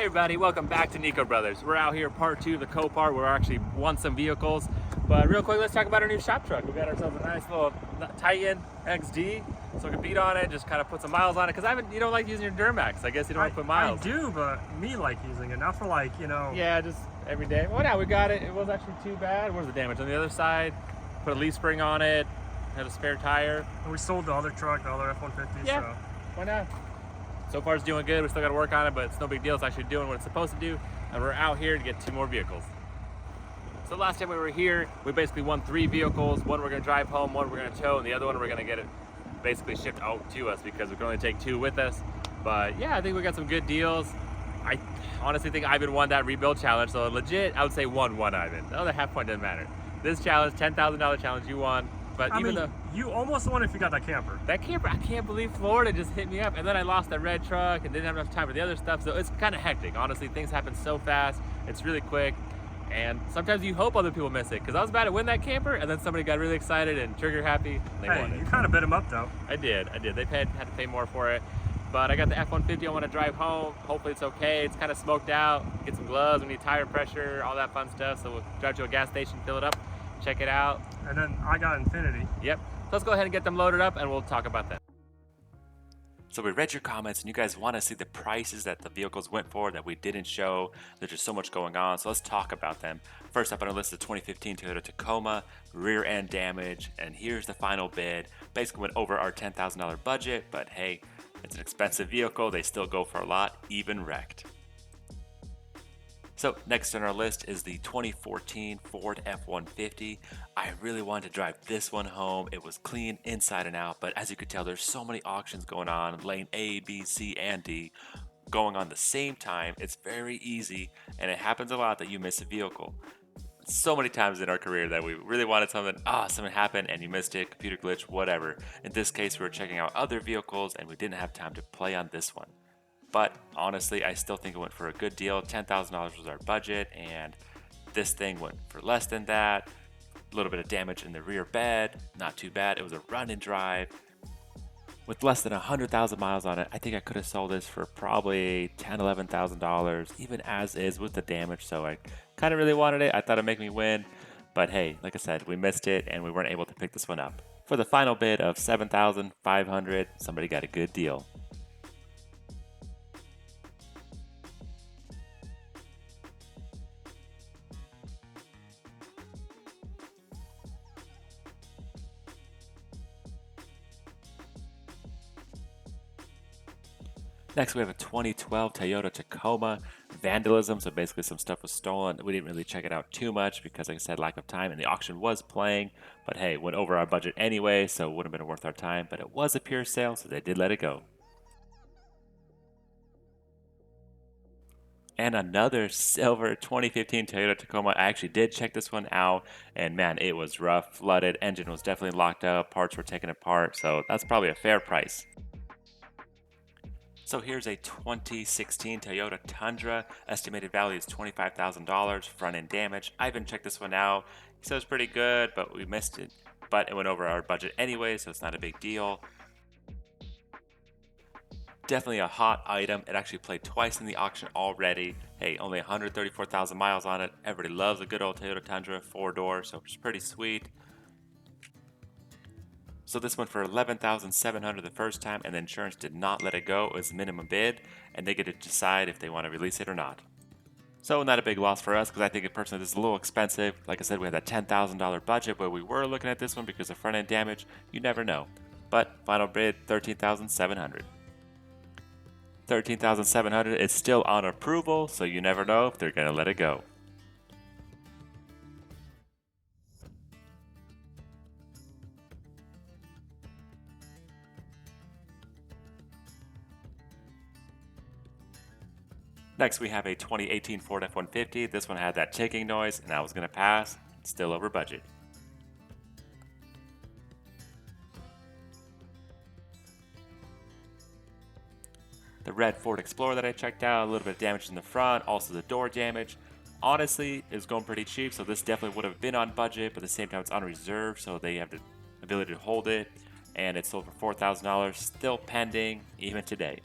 everybody, welcome back to Nico Brothers. We're out here part 2 of the Copart. We're actually won some vehicles, but real quick, let's talk about our new shop truck. We got ourselves a nice little Titan XD, so we can beat on it, just kind of put some miles on it. Because you don't like using your Duramax. I guess you don't want to put miles. I do, but me like using it, not for like, Yeah, just every day. Well, now we got it. It was actually too bad. Where's the damage? On the other side, put a leaf spring on it, had a spare tire. And we sold the other truck, the other F-150, Yeah, so. why not? So far it's doing good. We still got to work on it, but it's no big deal. It's actually doing what it's supposed to do, and we're out here to get 2 more vehicles. So last time we were here, we basically won 3 vehicles. One we're going to drive home, one we're going to tow, and the other one we're going to get it basically shipped out to us because we can only take 2 with us. But yeah, I think we got some good deals. I honestly think Ivan won that rebuild challenge, so legit, I would say won Ivan. The other half point doesn't matter. This challenge, $10,000 challenge, you won. But I mean, you almost won if you got that camper. That camper, I can't believe Florida just hit me up, and then I lost that red truck and didn't have enough time for the other stuff, so it's kind of hectic. Honestly, things happen so fast, it's really quick, and sometimes you hope other people miss it, because I was about to win that camper, and then somebody got really excited and trigger happy, and they won it. You kind of bit them up, though. I did. They had to pay more for it, but I got the F-150 I want to drive home. Hopefully it's okay. It's kind of smoked out. Get some gloves, we need tire pressure, all that fun stuff, so we'll drive to a gas station, fill it up, check it out. And then I got Infinity. Yep. So let's go ahead and get them loaded up and we'll talk about that. So we read your comments and you guys want to see the prices that the vehicles went for that we didn't show. There's just so much going on, so let's talk about them. First up on our list is 2015 Toyota Tacoma, rear end damage, and here's the final bid. Basically went over our $10,000 budget, but hey, it's an expensive vehicle. They still go for a lot, even wrecked. So next on our list is the 2014 Ford F-150. I really wanted to drive this one home. It was clean inside and out, but as you could tell, there's so many auctions going on, lane A, B, C, and D, going on the same time. It's very easy, and it happens a lot that you miss a vehicle. So many times in our career that we really wanted something, something happened and you missed it, computer glitch, whatever. In this case, we were checking out other vehicles and we didn't have time to play on this one. But honestly, I still think it went for a good deal. $10,000 was our budget, and this thing went for less than that. A little bit of damage in the rear bed, not too bad. It was a run and drive. With less than 100,000 miles on it, I think I could have sold this for probably $10,000, $11,000, even as is with the damage. So I kind of really wanted it. I thought it'd make me win. But hey, like I said, we missed it, and we weren't able to pick this one up. For the final bid of $7,500, somebody got a good deal. Next, we have a 2012 Toyota Tacoma, vandalism, so basically some stuff was stolen. We didn't really check it out too much because, like I said, lack of time, and the auction was playing, but hey, went over our budget anyway, so it wouldn't have been worth our time, but it was a pure sale, so they did let it go. And another silver 2015 Toyota Tacoma. I actually did check this one out, and man, it was rough, flooded, engine was definitely locked up, parts were taken apart, so that's probably a fair price. So here's a 2016 Toyota Tundra. Estimated value is $25,000. Front end damage. I haven't checked this one out. He said it was pretty good, but we missed it. But it went over our budget anyway, so it's not a big deal. Definitely a hot item. It actually played twice in the auction already. Hey, only 134,000 miles on it. Everybody loves a good old Toyota Tundra 4-door, so it's pretty sweet. So this went for $11,700 the first time, and the insurance did not let it go. It was minimum bid, and they get to decide if they want to release it or not. So not a big loss for us, because I think personally this is a little expensive. Like I said, we had that $10,000 budget, but we were looking at this one because of front end damage. You never know. But final bid, $13,700. $13,700 is still on approval, so you never know if they're going to let it go. Next, we have a 2018 Ford F-150. This one had that ticking noise, and I was going to pass. It's still over budget. The red Ford Explorer that I checked out, a little bit of damage in the front, also the door damage. Honestly, it was going pretty cheap, so this definitely would have been on budget, but at the same time, it's on reserve, so they have the ability to hold it. And it sold for $4,000, still pending even today.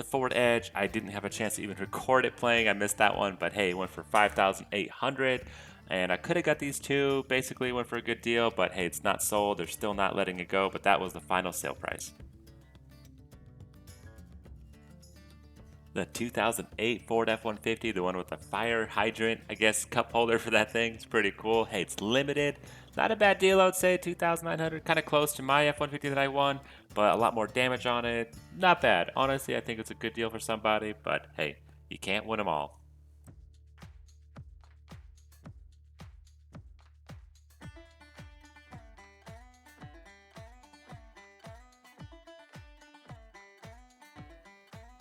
Ford Edge. I didn't have a chance to even record it playing. I missed that one, but hey, it went for $5,800. And I could have got these two, basically went for a good deal, but hey, it's not sold. They're still not letting it go, but that was the final sale price. The 2008 Ford F-150, the one with the fire hydrant, I guess, cup holder for that thing. It's pretty cool. Hey, it's limited. Not a bad deal, I would say. $2,900, kind of close to my F-150 that I won, but a lot more damage on it. Not bad. Honestly, I think it's a good deal for somebody, but hey, you can't win them all.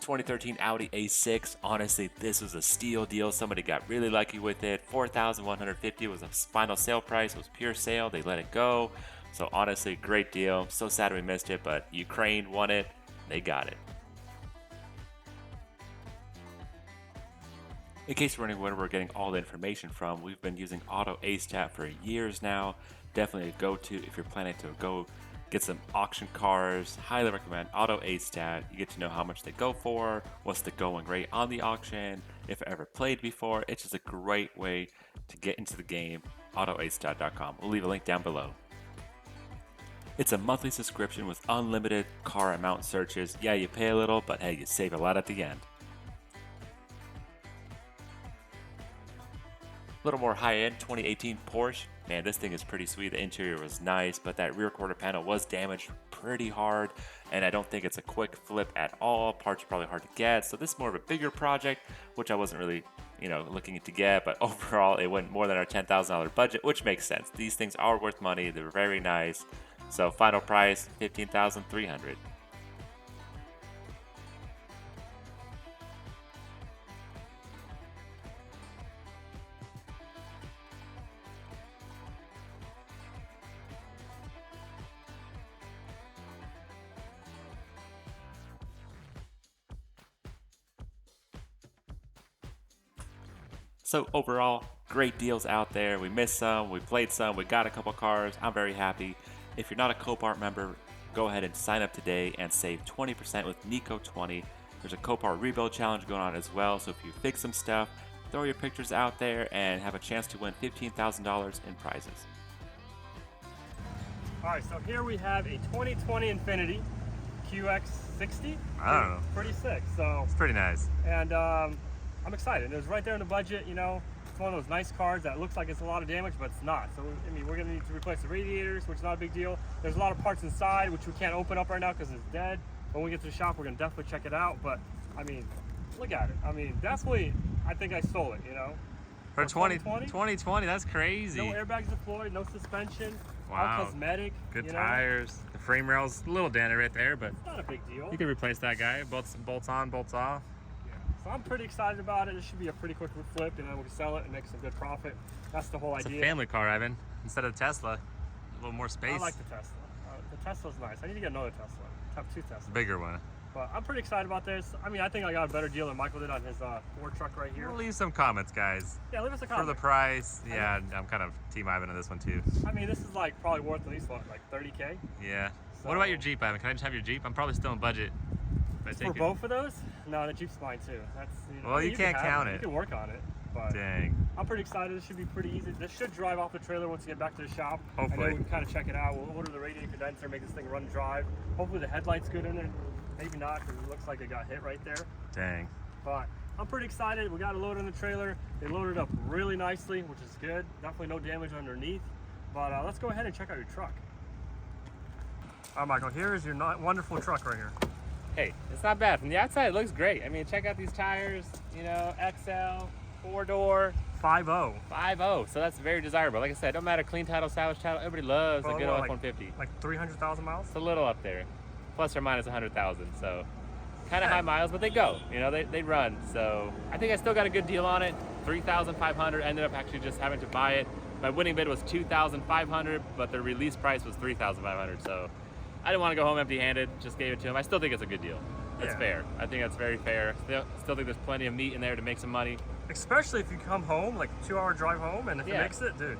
...2013 Audi A6. Honestly, this was a steal deal. Somebody got really lucky with it. $4,150 was a final sale price. It was pure sale. They let it go. So honestly, great deal. So sad we missed it, but Ukraine won it. They got it. In case you're wondering where we're getting all the information from, we've been using Auto AceChat for years now. Definitely a go-to if you're planning to go get some auction cars. Highly recommend Auto AceChat. You get to know how much they go for, what's the going rate on the auction, if I ever played before. It's just a great way to get into the game. AutoAceChat.com. We'll leave a link down below. It's a monthly subscription with unlimited car amount searches. Yeah, you pay a little, but hey, you save a lot at the end. A little more high-end 2018 Porsche. Man, this thing is pretty sweet. The interior was nice, but that rear quarter panel was damaged pretty hard, and I don't think it's a quick flip at all. Parts are probably hard to get, so this is more of a bigger project, which I wasn't really, looking to get, but overall it went more than our $10,000 budget, which makes sense. These things are worth money. They're very nice. So final price, $15,300. So overall, great deals out there. We missed some, we played some, we got a couple cars. I'm very happy. If you're not a Copart member, go ahead and sign up today and save 20% with Nico20. There's a Copart rebuild challenge going on as well, so if you fix some stuff, throw your pictures out there and have a chance to win $15,000 in prizes. All right, so here we have a 2020 Infiniti QX60. I don't know. Pretty sick. So It's pretty nice. And I'm excited. It was right there in the budget. It's one of those nice cars that looks like it's a lot of damage, but it's not. So I mean, we're gonna need to replace the radiators, which is not a big deal. There's a lot of parts inside which we can't open up right now because it's dead. When we get to the shop, we're gonna definitely check it out. But I mean, look at it. I mean, definitely, I think I stole it. For 2020, that's crazy. No airbags deployed, no suspension. Wow. All cosmetic. Good tires. The frame rail's a little dented right there, but It's not a big deal. you can replace that guy. Bolts on, bolts off. So I'm pretty excited about it. This should be a pretty quick flip, and then we can sell it and make some good profit. That's the whole It's idea. a family car, Ivan. Instead of Tesla, a little more space. I like the Tesla. The Tesla's nice. I need to get another Tesla. I have two Teslas. Bigger one. But I'm pretty excited about this. I mean, I think I got a better deal than Michael did on his Ford truck right here. We'll leave some comments, guys. Yeah, leave us a For comment. the price, yeah, I'm kind of Team Ivan on this one too. I mean, this is like probably worth at least, what, like 30K? Yeah. So- What about your Jeep, Ivan? Can I just have your Jeep? I'm probably still in budget. If I For take it. both of those? No, the Jeep's mine too. That's Well, you can can't have count You it. can work on it. But Dang. I'm pretty excited. This should be pretty easy. This should drive off the trailer once we get back to the shop. Hopefully. And then we can kind of check it out. We'll order the radiator condenser, make this thing run drive. Hopefully the headlight's good in it. Maybe not, because it looks like it got hit right there. Dang. But I'm pretty excited. We got it loaded in the trailer. They loaded up really nicely, which is good. Definitely no damage underneath. But let's go ahead and check out your truck. All right, Michael, here is your wonderful truck right here. Hey, it's not bad. From the outside, it looks great. I mean, check out these tires, XL, 4-door. 5.0. 5.0, so that's very desirable. Like I said, don't matter clean title, salvage title, everybody loves a good old F-150. Like 300,000 miles? It's a little up there, plus or minus 100,000, so kind of high miles, but they go, they run. So I think I still got a good deal on it. 3,500. Ended up actually just having to buy it. My winning bid was 2,500, but the release price was 3,500. So I didn't want to go home empty-handed. Just gave it to him. I still think it's a good deal. It's fair. I think that's very fair. Still think there's plenty of meat in there to make some money. Especially if you come home, like a 2-hour drive home, and if it makes it, dude.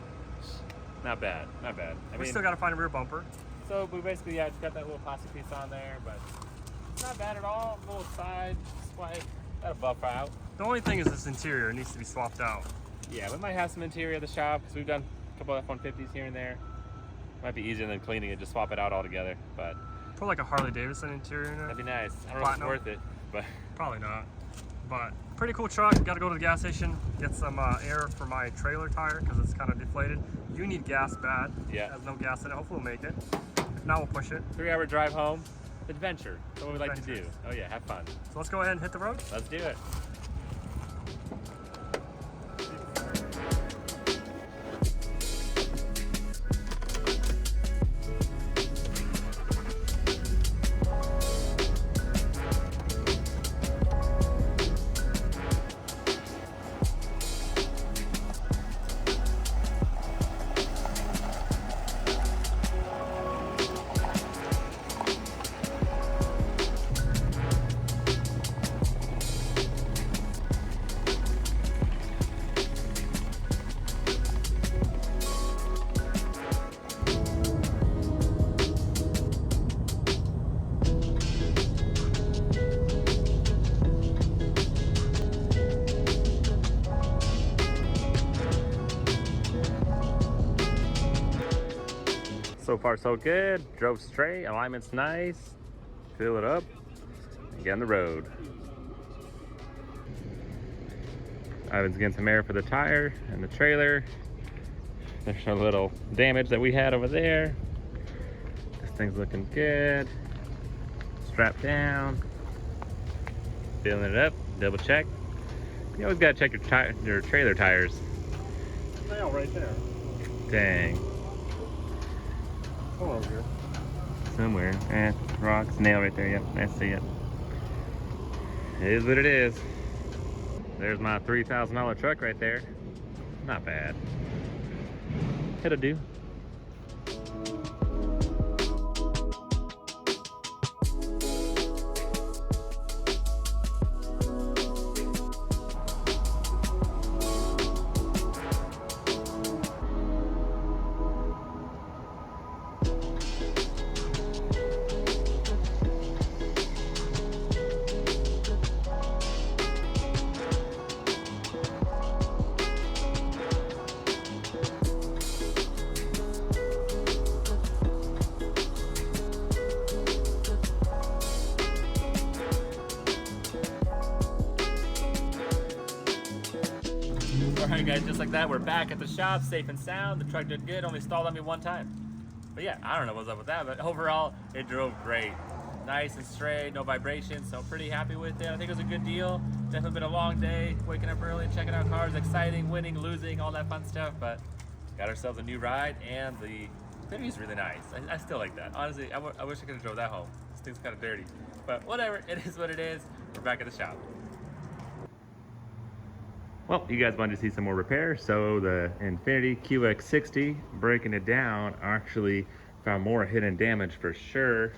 Not bad, not bad. We still got to find a rear bumper. So we basically, just got that little plastic piece on there, but It's not bad at all. A little side swipe, got a buffer out. The only thing is this interior needs to be swapped out. Yeah, we might have some interior at the shop because we've done a couple of F-150s here and there. Might be easier than cleaning it, just swap it out altogether. But Put like a Harley Davidson interior in it. that'd be nice. I don't know if it's worth it, but Probably not. But pretty cool truck. Got to go to the gas station, get some air for my trailer tire because it's kind of deflated. You need gas bad. Yeah. It has no gas in it. Hopefully we'll make it. If not, we'll push it. 3-hour drive home. Adventure. That's what we like to do. Oh yeah, have fun. So let's go ahead and hit the road. Let's do it. So far so good. Drove straight, alignment's nice. Fill it up, and get on the road. Ivan's getting some air for the tire and the trailer. There's a little damage that we had over there. This thing's looking good. Strap down. Filling it up, double check. You always gotta check your trailer tires. Nail right there. Dang. Come over here. Somewhere. Rocks, nail right there. Yep, I see it. It is what it is. There's my $3,000 truck right there. Not bad. It'll do. Alright guys, just like that, we're back at the shop, safe and sound. The truck did good, only stalled on me one time. But yeah, I don't know what's up with that, but overall, it drove great. Nice and straight, no vibration, so pretty happy with it. I think it was a good deal. Definitely been a long day, waking up early, checking out cars, exciting, winning, losing, all that fun stuff, but got ourselves a new ride, and the Infinity's really nice. I still like that. Honestly, I wish I could have drove that home. This thing's kind of dirty. But whatever, it is what it is. We're back at the shop. Well, you guys wanted to see some more repairs, so the Infiniti QX60, breaking it down, actually found more hidden damage for sure.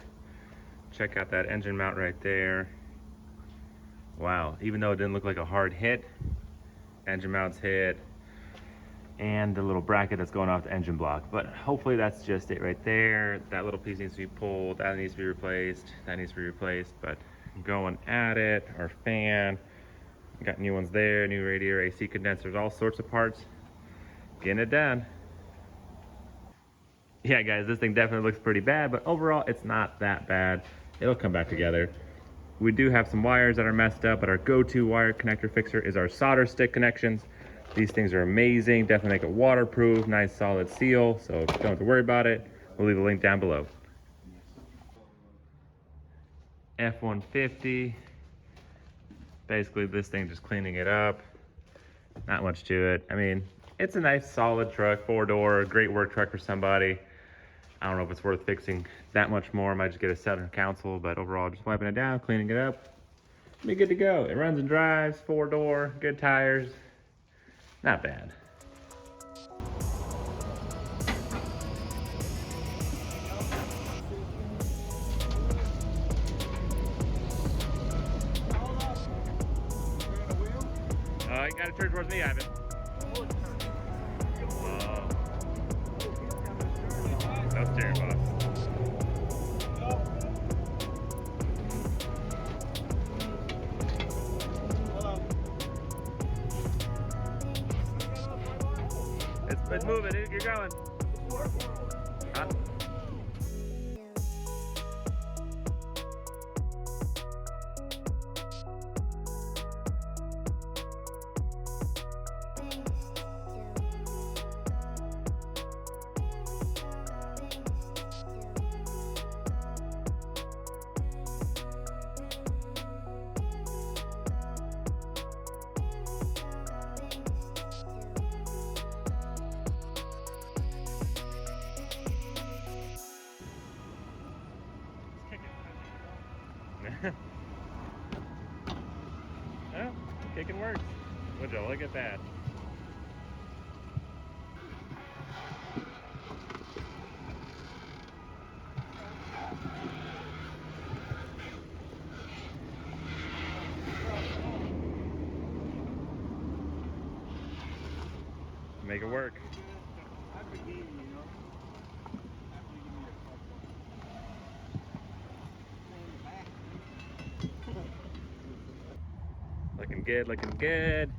Check out that engine mount right there. Wow, even though it didn't look like a hard hit, engine mount's hit, and the little bracket that's going off the engine block. But hopefully that's just it right there. That little piece needs to be pulled, that needs to be replaced, that needs to be replaced, but going at it, our fan, got new ones there, new radiator, AC condensers, all sorts of parts. Getting it done. Yeah guys, this thing definitely looks pretty bad, but overall it's not that bad. It'll come back together. We do have some wires that are messed up, but our go-to wire connector fixer is our solder stick connections. These things are amazing, definitely make it waterproof, nice solid seal, so don't have to worry about it. We'll leave a link down below. F-150. Basically this thing just cleaning it up. Not much to it. I mean, it's a nice solid truck, 4-door, great work truck for somebody. I don't know if it's worth fixing that much more. I might just get a center console, but overall just wiping it down, cleaning it up. Be good to go. It runs and drives, 4-door, good tires. Not bad. You gotta turn towards me, Ivan. Oh. No steering, boss. Let's move it. You're going. Huh? Oh, kicking works. Would you look at that? Make it work. Looking good, looking good.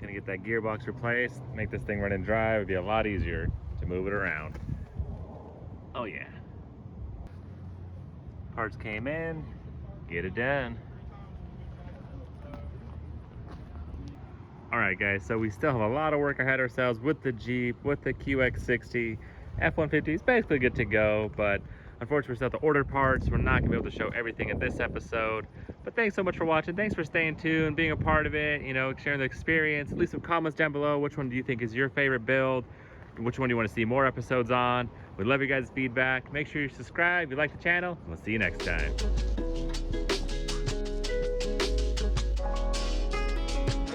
Gonna get that gearbox replaced, make this thing run and drive. It'd be a lot easier to move it around. Oh yeah. Parts came in, get it done. All right guys, so we still have a lot of work ahead ourselves with the Jeep, with the QX60. F-150 is basically good to go, but unfortunately we still have to order parts. We're not gonna be able to show everything in this episode. But thanks so much for watching. Thanks for staying tuned, being a part of it, you know, sharing the experience. Leave some comments down below. Which one do you think is your favorite build? Which one do you want to see more episodes on? We love your guys' feedback. Make sure you subscribe if you like the channel, and we'll see you next time.